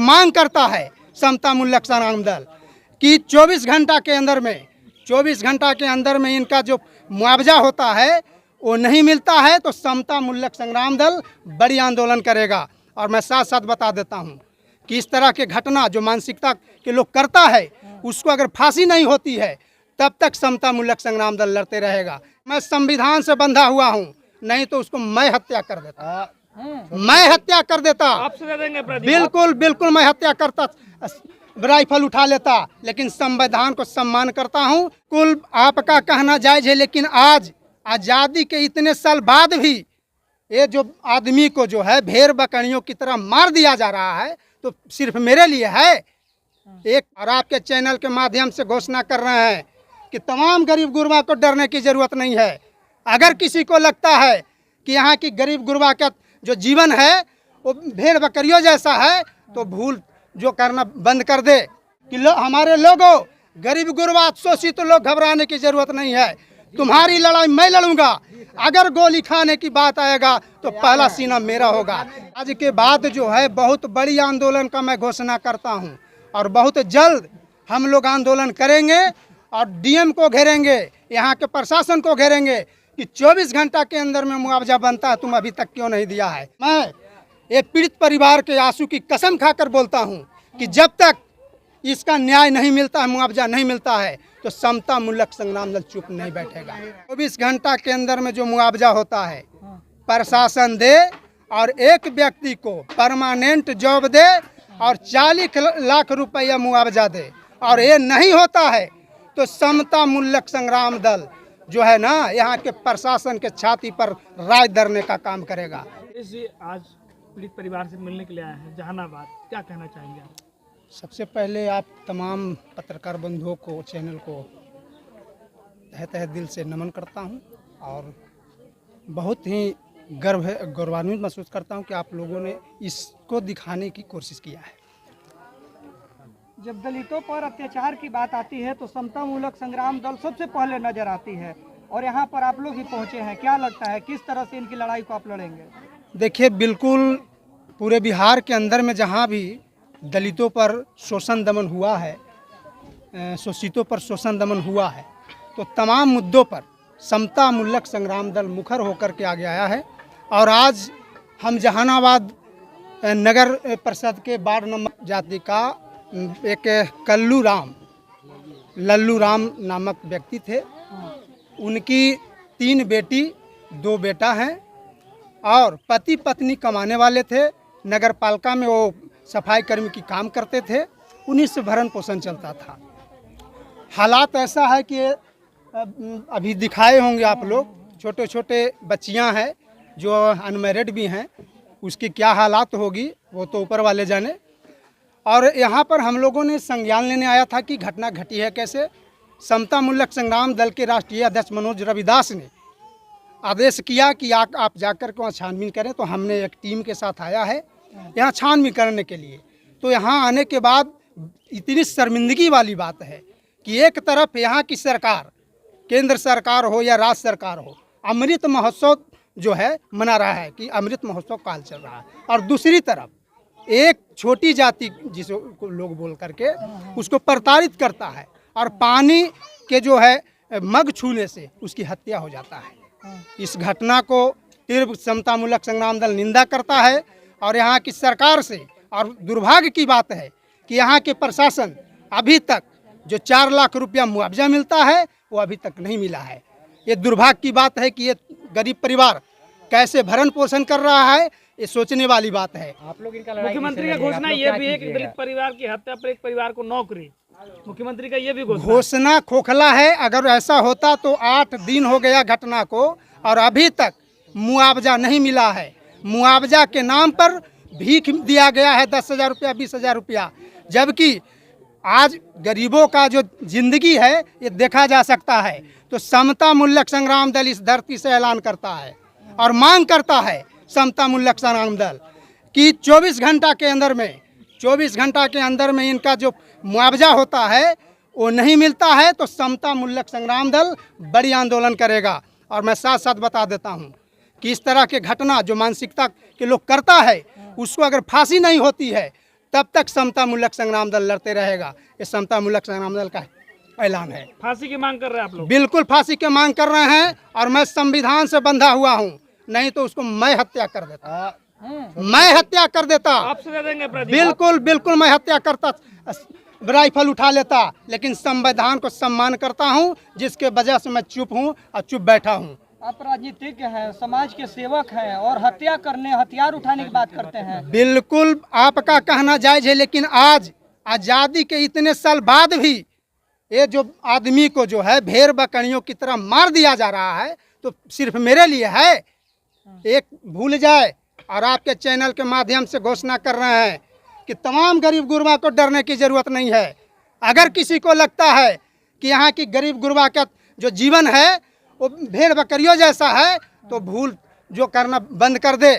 मांग करता है समता मूल्यक संग्राम दल कि 24 घंटा के अंदर में इनका जो मुआवजा होता है वो नहीं मिलता है तो समता मूल्यक संग्राम दल बड़ी आंदोलन करेगा। और मैं साथ साथ बता देता हूँ कि इस तरह के घटना जो मानसिकता के लोग करता है उसको अगर फांसी नहीं होती है तब तक समता मूल्यक संग्राम दल लड़ते रहेगा। मैं संविधान से बंधा हुआ हूँ, नहीं तो उसको मैं हत्या कर देता, मैं हत्या कर देता, बिल्कुल बिल्कुल मैं हत्या करता, राइफल उठा लेता, लेकिन संविधान को सम्मान करता हूँ। कुल आपका कहना जायज है, लेकिन आज आज़ादी के इतने साल बाद भी ये जो आदमी को जो है भेड़ बकरियों की तरह मार दिया जा रहा है तो सिर्फ मेरे लिए है एक। और आपके चैनल के माध्यम से घोषणा कर रहे हैं कि तमाम गरीब गुरबा को डरने की ज़रूरत नहीं है। अगर किसी को लगता है कि यहाँ की गरीब गुरबा का जो जीवन है वो भेड़ बकरियों जैसा है तो भूल जो करना बंद कर दे कि हमारे लोगों गरीब गुरबा शोषित लोग घबराने की ज़रूरत नहीं है। तुम्हारी लड़ाई मैं लड़ूंगा, अगर गोली खाने की बात आएगा तो पहला सीना मेरा होगा। आज के बाद जो है बहुत बड़ी आंदोलन का मैं घोषणा करता हूं और बहुत जल्द हम लोग आंदोलन करेंगे और डीएम को घेरेंगे, यहाँ के प्रशासन को घेरेंगे कि 24 घंटा के अंदर में मुआवजा बनता है, तुम अभी तक क्यों नहीं दिया है। मैं ये पीड़ित परिवार के आंसू की कसम खाकर बोलता हूँ कि जब तक इसका न्याय नहीं मिलता है, मुआवजा नहीं मिलता है तो समता मूल्यक संग्राम दल चुप नहीं बैठेगा। 24 घंटा के अंदर में जो मुआवजा होता है प्रशासन दे और एक व्यक्ति को परमानेंट जॉब दे और 40 लाख रुपया मुआवजा दे, और ये नहीं होता है तो समता मूल्यक संग्राम दल जो है ना यहाँ के प्रशासन के छाती पर राज धरने का काम करेगा। आज पीड़ित परिवार से मिलने के लिए आए हैं जहानाबाद, क्या कहना चाहेंगे आप? सबसे पहले आप तमाम पत्रकार बंधुओं को, चैनल को तहे दिल से नमन करता हूं और बहुत ही गौरवान्वित महसूस करता हूं कि आप लोगों ने इसको दिखाने की कोशिश किया है। जब दलितों पर अत्याचार की बात आती है तो समता मूलक संग्राम दल सबसे पहले नजर आती है और यहाँ पर आप लोग ही पहुँचे हैं। क्या लगता है किस तरह से इनकी लड़ाई को आप लड़ेंगे? देखिए, बिल्कुल पूरे बिहार के अंदर में जहाँ भी दलितों पर शोषण दमन हुआ है, शोषितों पर शोषण दमन हुआ है, तो तमाम मुद्दों पर समता मूल्यक संग्राम दल मुखर होकर के आगे आया है। और आज हम जहानाबाद नगर परिषद के वार्ड नंबर जाति का एक लल्लू राम नामक व्यक्ति थे, उनकी 3 बेटी 2 बेटा हैं और पति पत्नी कमाने वाले थे। नगर पालिका में वो सफाई कर्मी की काम करते थे, उन्हीं से भरण पोषण चलता था। हालात ऐसा है कि अभी दिखाए होंगे आप लोग, छोटे छोटे बच्चियां हैं जो अनमैरिड भी हैं, उसकी क्या हालात होगी वो तो ऊपर वाले जाने। और यहाँ पर हम लोगों ने संज्ञान लेने आया था कि घटना घटी है कैसे। समता मूल्यक संग्राम दल के राष्ट्रीय अध्यक्ष मनोज रविदास ने आदेश किया कि आप जाकर के वहाँ छानबीन करें, तो हमने एक टीम के साथ आया है यहाँ छानबीन करने के लिए। तो यहाँ आने के बाद इतनी शर्मिंदगी वाली बात है कि एक तरफ यहाँ की सरकार, केंद्र सरकार हो या राज्य सरकार हो, अमृत महोत्सव जो है मना रहा है कि अमृत महोत्सव काल चल रहा है, और दूसरी तरफ एक छोटी जाति जिसको लोग बोल करके उसको प्रताड़ित करता है और पानी के जो है मग छूने से उसकी हत्या हो जाता है। इस घटना को तीव्र समता मूल्यक संग्राम दल निंदा करता है और यहाँ की सरकार से, और दुर्भाग्य की बात है कि यहाँ के प्रशासन अभी तक जो 4 लाख रुपया मुआवजा मिलता है वो अभी तक नहीं मिला है। ये दुर्भाग्य की बात है कि ये गरीब परिवार कैसे भरण पोषण कर रहा है, ये सोचने वाली बात है। आप लोग इनका मुख्यमंत्री का घोषणा ये भी है कि दलित परिवार की हत्या पर एक परिवार को नौकरी, मुख्यमंत्री का ये भी घोषणा खोखला है। अगर ऐसा होता तो 8 दिन हो गया घटना को और अभी तक मुआवजा नहीं मिला है। मुआवजा के नाम पर भीख दिया गया है 10,000 रुपया, 20,000 रुपया, जबकि आज गरीबों का जो जिंदगी है ये देखा जा सकता है। तो समता मूल्यक संग्राम दल इस धरती से ऐलान करता है और मांग करता है समता मूल्यक संग्राम दल कि 24 घंटा के अंदर में इनका जो मुआवजा होता है वो नहीं मिलता है तो समता मूल्यक संग्राम दल बड़ी आंदोलन करेगा। और मैं साथ साथ बता देता हूँ कि इस तरह के घटना जो मानसिकता के लोग करता है उसको अगर फांसी नहीं होती है तब तक समता मूलक संग्राम दल लड़ते रहेगा। ये समता मूलक संग्राम दल का ऐलान है। फांसी की मांग कर रहे हैं आप लोग? बिल्कुल फांसी की मांग कर रहे हैं और मैं संविधान से बंधा हुआ हूँ, नहीं तो उसको मैं हत्या कर देता, मैं हत्या कर देता। आप सजा देंगे अपराधी? बिल्कुल बिल्कुल मैं हत्या करता, राइफल उठा लेता, लेकिन संविधान को सम्मान करता हूँ, जिसके वजह से मैं चुप हूँ और चुप बैठा हूँ। आप राजनीतिज्ञ हैं, समाज के सेवक हैं और हत्या करने, हथियार उठाने की बात करते हैं। बिल्कुल आपका कहना जायज है, लेकिन आज आज़ादी के इतने साल बाद भी ये जो आदमी को जो है भेड़ बकरियों की तरह मार दिया जा रहा है, तो सिर्फ मेरे लिए है। एक भूल जाए और आपके चैनल के माध्यम से घोषणा कर रहे हैं कि तमाम गरीब गुरबा को डरने की ज़रूरत नहीं है। अगर किसी को लगता है कि यहाँ की गरीब गुरबा का जो जीवन है वो भेड़ बकरियों जैसा है, तो भूल जो करना बंद कर दे।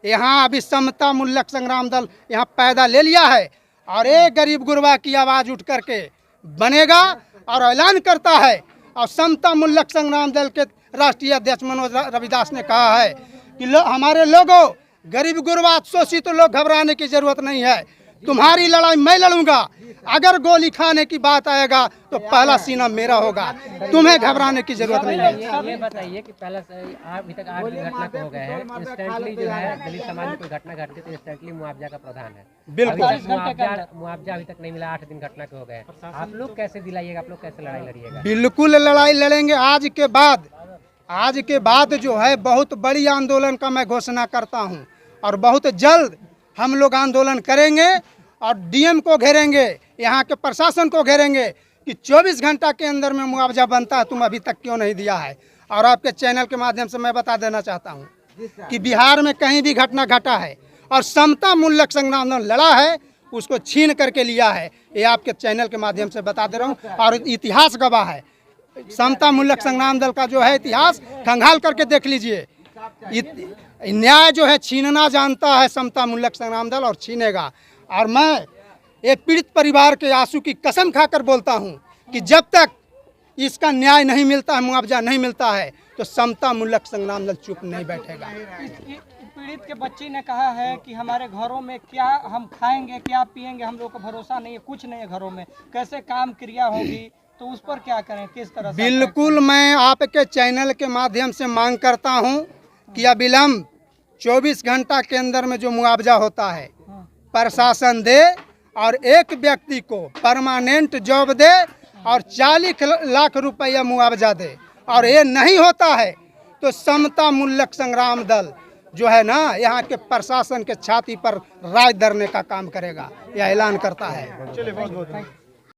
यहाँ अभी समता मूलक संग्राम दल यहाँ पैदा ले लिया है और एक गरीब गुरबा की आवाज़ उठ करके बनेगा और ऐलान करता है। और समता मूलक संग्राम दल के राष्ट्रीय अध्यक्ष मनोज रविदास ने कहा है कि हमारे लोगों, गरीब गुरबा शोषित तो लोग घबराने की जरूरत नहीं है, तुम्हारी लड़ाई मैं लड़ूंगा। अगर गोली खाने की बात आएगा तो पहला सीना मेरा होगा, तुम्हें घबराने की जरूरत नहीं है। ये बताइए कि पहला अभी तक 8 दिन घटना हो गए हैं, इंस्टेंटली जो है दलित समाज में कोई घटना घटती है तो इंस्टेंटली मुआवजा का प्रावधान है। बिल्कुल अभी तक मुआवजा अभी तक नहीं मिला, 8 दिन घटना के हो गए। आप लोग कैसे दिलाइएगा, आप लोग कैसे लड़ाई लड़िएगा? बिल्कुल लड़ाई लड़ेंगे। आज के बाद जो है बहुत बड़ी आंदोलन का मैं घोषणा करता हूं और बहुत जल्द हम लोग आंदोलन करेंगे और डीएम को घेरेंगे, यहाँ के प्रशासन को घेरेंगे कि 24 घंटा के अंदर में मुआवजा बनता है, तुम अभी तक क्यों नहीं दिया है। और आपके चैनल के माध्यम से मैं बता देना चाहता हूँ कि बिहार में कहीं भी घटना घटा है और समता मूलक संग्राम दल लड़ा है, उसको छीन करके लिया है। ये आपके चैनल के माध्यम से बता दे रहा हूँ और इतिहास गवाह है। समता मूलक संग्राम दल का जो है इतिहास खंगाल करके देख लीजिए। न्याय जो है छीनना जानता है समता मूलक संग्राम दल और छीनेगा। और मैं एक पीड़ित परिवार के आंसू की कसम खाकर बोलता हूं कि जब तक इसका न्याय नहीं मिलता है, मुआवजा नहीं मिलता है, तो समता मूलक संग्राम दल चुप नहीं बैठेगा। पीड़ित के बच्ची ने कहा है कि हमारे घरों में क्या हम खाएंगे, क्या पिएंगे, हम लोग को भरोसा नहीं है, कुछ नहीं है घरों में, कैसे काम क्रिया होगी, तो उस पर क्या करें, किस तरह से? बिल्कुल मैं आपके चैनल के माध्यम से मांग करता हूं कि अविलंब 24 घंटा के अंदर में जो मुआवजा होता है प्रशासन दे और एक व्यक्ति को परमानेंट जॉब दे और 40 लाख रुपया मुआवजा दे। और ये नहीं होता है तो समता मूलक संग्राम दल जो है ना, यहाँ के प्रशासन के छाती पर राज धरने का काम करेगा, यह ऐलान करता है।